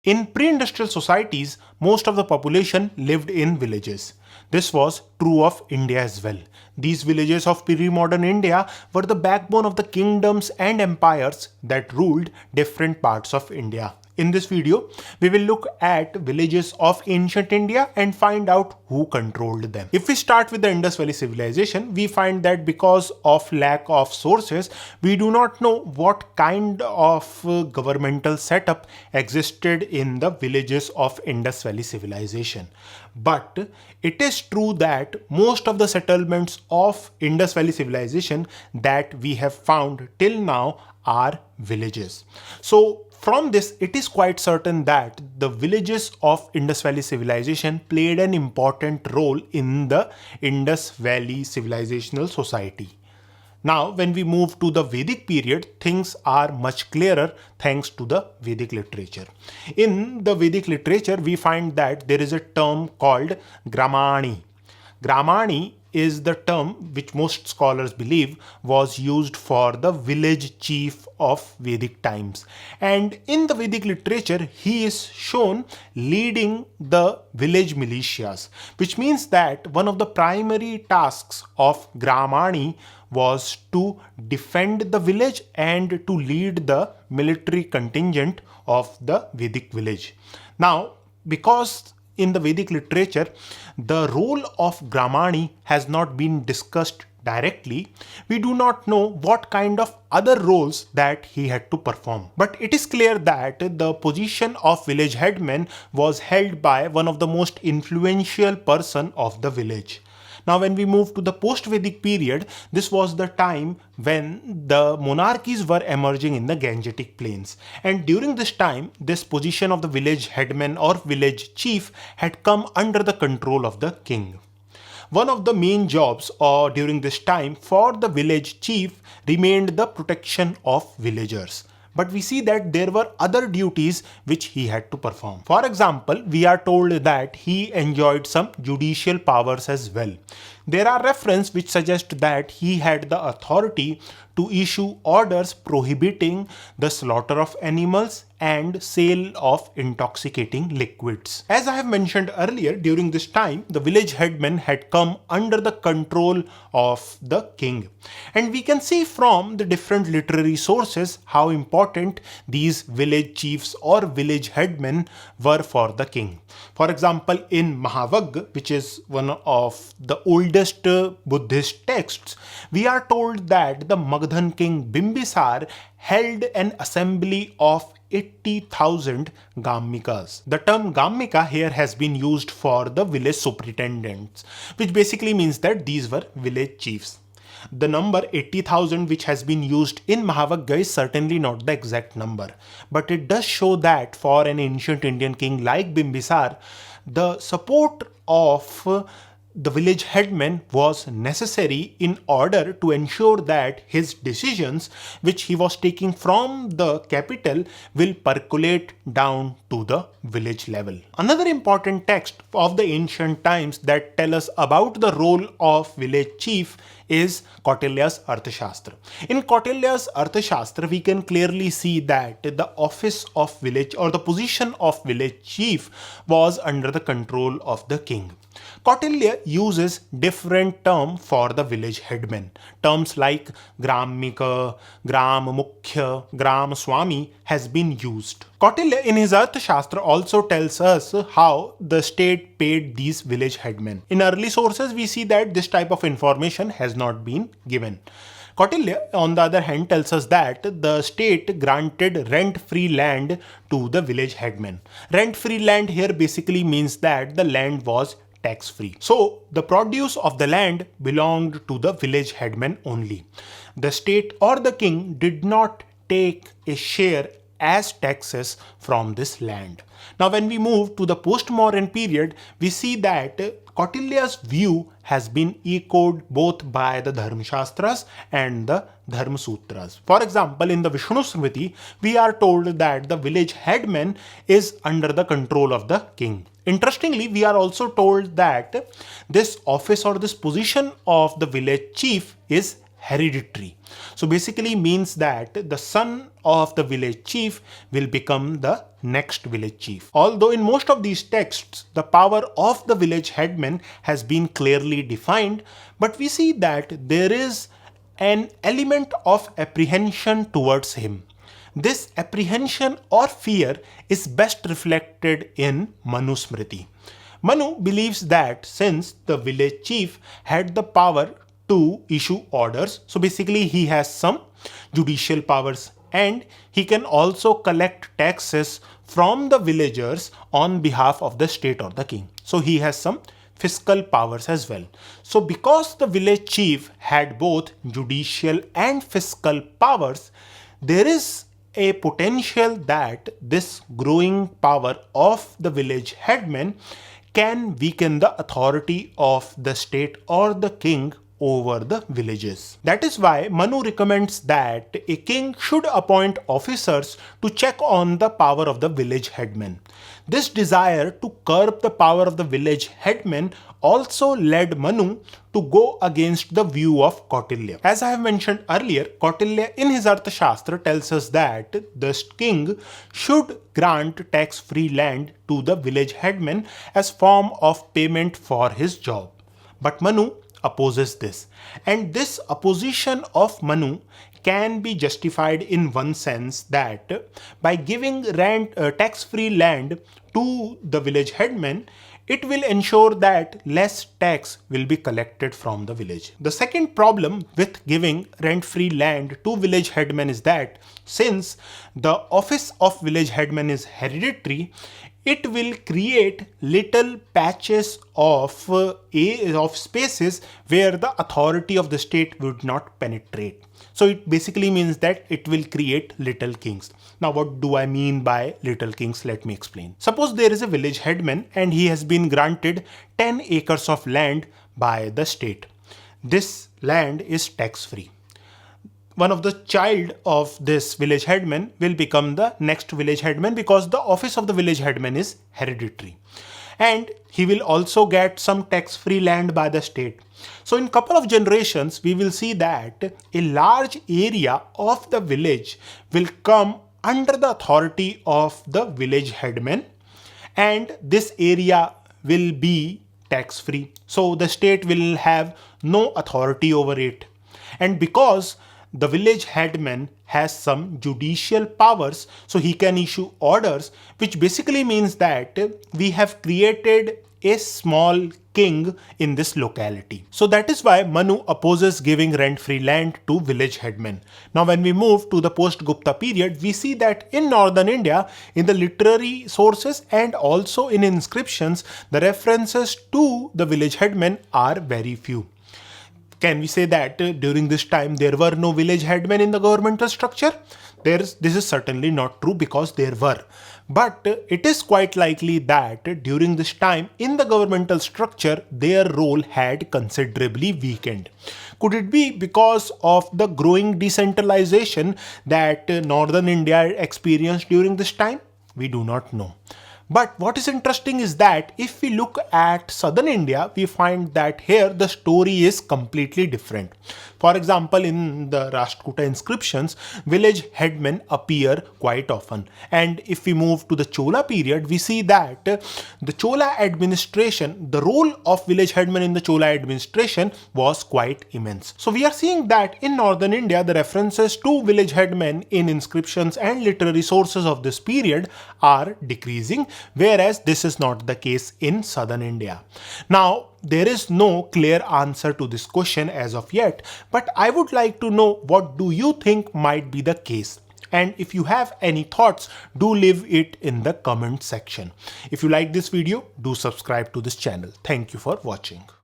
In pre-industrial societies, most of the population lived in villages. This was true of India as well. These villages of pre-modern India were the backbone of the kingdoms and empires that ruled different parts of India. In this video, we will look at villages of ancient India and find out who controlled them. If we start with the Indus Valley Civilization, we find that because of lack of sources, we do not know what kind of governmental setup existed in the villages of Indus Valley Civilization. But it is true that most of the settlements of Indus Valley Civilization that we have found till now are villages. So from this, it is quite certain that the villages of Indus Valley Civilization played an important role in the Indus Valley civilizational society. Now, when we move to the Vedic period, things are much clearer thanks to the Vedic literature. In the Vedic literature, we find that there is a term called Gramani. Gramani is the term which most scholars believe was used for the village chief of Vedic times. And in the Vedic literature, he is shown leading the village militias, which means that one of the primary tasks of Gramani was to defend the village and to lead the military contingent of the Vedic village. Now, because in the Vedic literature, the role of Gramani has not been discussed directly, we do not know what kind of other roles that he had to perform. But it is clear that the position of village headman was held by one of the most influential person of the village. Now, when we move to the post-Vedic period, this was the time when the monarchies were emerging in the Gangetic plains. And during this time, this position of the village headman or village chief had come under the control of the king. One of the main jobs during this time for the village chief remained the protection of villagers. But we see that there were other duties which he had to perform. For example, we are told that he enjoyed some judicial powers as well. There are references which suggest that he had the authority to issue orders prohibiting the slaughter of animals and sale of intoxicating liquids. As I have mentioned earlier, during this time, the village headman had come under the control of the king. And we can see from the different literary sources how important these village chiefs or village headmen were for the king. For example, in Mahavagga, which is one of the oldest Buddhist texts, we are told that the Magadhan king Bimbisar held an assembly of 80,000 Gammikas. The term Gammika here has been used for the village superintendents, which basically means that these were village chiefs. The number 80,000 which has been used in Mahavagga is certainly not the exact number, but it does show that for an ancient Indian king like Bimbisar, the support of the village headman was necessary in order to ensure that his decisions which he was taking from the capital will percolate down to the village level. Another important text of the ancient times that tell us about the role of village chief is Kautilya's Arthashastra. In Kautilya's Arthashastra, we can clearly see that the office of village or the position of village chief was under the control of the king. Kautilya uses different terms for the village headman. Terms like Grammika, Gram Mukhya, Gram Swami has been used. Kautilya in his Arthashastra also tells us how the state paid these village headmen. In early sources, we see that this type of information has not been given. Kautilya, on the other hand, tells us that the state granted rent-free land to the village headmen. Rent-free land here basically means that the land was tax-free. So the produce of the land belonged to the village headman only. The state or the king did not take a share as taxes from this land. Now, when we move to the post-modern period, we see that Kautilya's view has been echoed both by the Dharma Shastras and the Dharma Sutras. For example, in the Vishnu Smriti, we are told that the village headman is under the control of the king. Interestingly, we are also told that this office or this position of the village chief is hereditary. So basically means that the son of the village chief will become the next village chief. Although in most of these texts, the power of the village headman has been clearly defined, but we see that there is an element of apprehension towards him. This apprehension or fear is best reflected in Manu Smriti. Manu believes that since the village chief had the power to issue orders, so basically he has some judicial powers and he can also collect taxes from the villagers on behalf of the state or the king. So he has some fiscal powers as well. So because the village chief had both judicial and fiscal powers, there is a potential that this growing power of the village headman can weaken the authority of the state or the king over the villages. That is why Manu recommends that a king should appoint officers to check on the power of the village headman. This desire to curb the power of the village headman also led Manu to go against the view of Kautilya. As I have mentioned earlier, Kautilya in his Arthashastra tells us that the king should grant tax-free land to the village headman as form of payment for his job. But Manu opposes this, and this opposition of Manu can be justified in one sense that by giving tax-free land to the village headman, it will ensure that less tax will be collected from the village. The second problem with giving rent-free land to village headman is that since the office of village headman is hereditary, it will create little patches of spaces where the authority of the state would not penetrate. So it basically means that it will create little kings. Now what do I mean by little kings? Let me explain. Suppose there is a village headman and he has been granted 10 acres of land by the state. This land is tax-free. One of the child of this village headman will become the next village headman because the office of the village headman is hereditary. And he will also get some tax-free land by the state. So in couple of generations, we will see that a large area of the village will come under the authority of the village headman, and this area will be tax-free. So the state will have no authority over it. And because the village headman has some judicial powers, so he can issue orders, which basically means that we have created a small king in this locality. So that is why Manu opposes giving rent-free land to village headmen. Now when we move to the post-Gupta period, we see that in northern India, in the literary sources and also in inscriptions, the references to the village headmen are very few. Can we say that during this time there were no village headmen in the governmental structure? This is certainly not true because there were. But it is quite likely that during this time in the governmental structure, their role had considerably weakened. Could it be because of the growing decentralization that northern India experienced during this time? We do not know. But what is interesting is that if we look at southern India, we find that here the story is completely different. For example, in the Rashtrakuta inscriptions, village headmen appear quite often. And if we move to the Chola period, we see that the Chola administration, the role of village headmen in the Chola administration was quite immense. So we are seeing that in northern India, the references to village headmen in inscriptions and literary sources of this period are decreasing, whereas this is not the case in southern India. Now, there is no clear answer to this question as of yet, but I would like to know what do you think might be the case. And if you have any thoughts, do leave it in the comment section. If you like this video, do subscribe to this channel. Thank you for watching.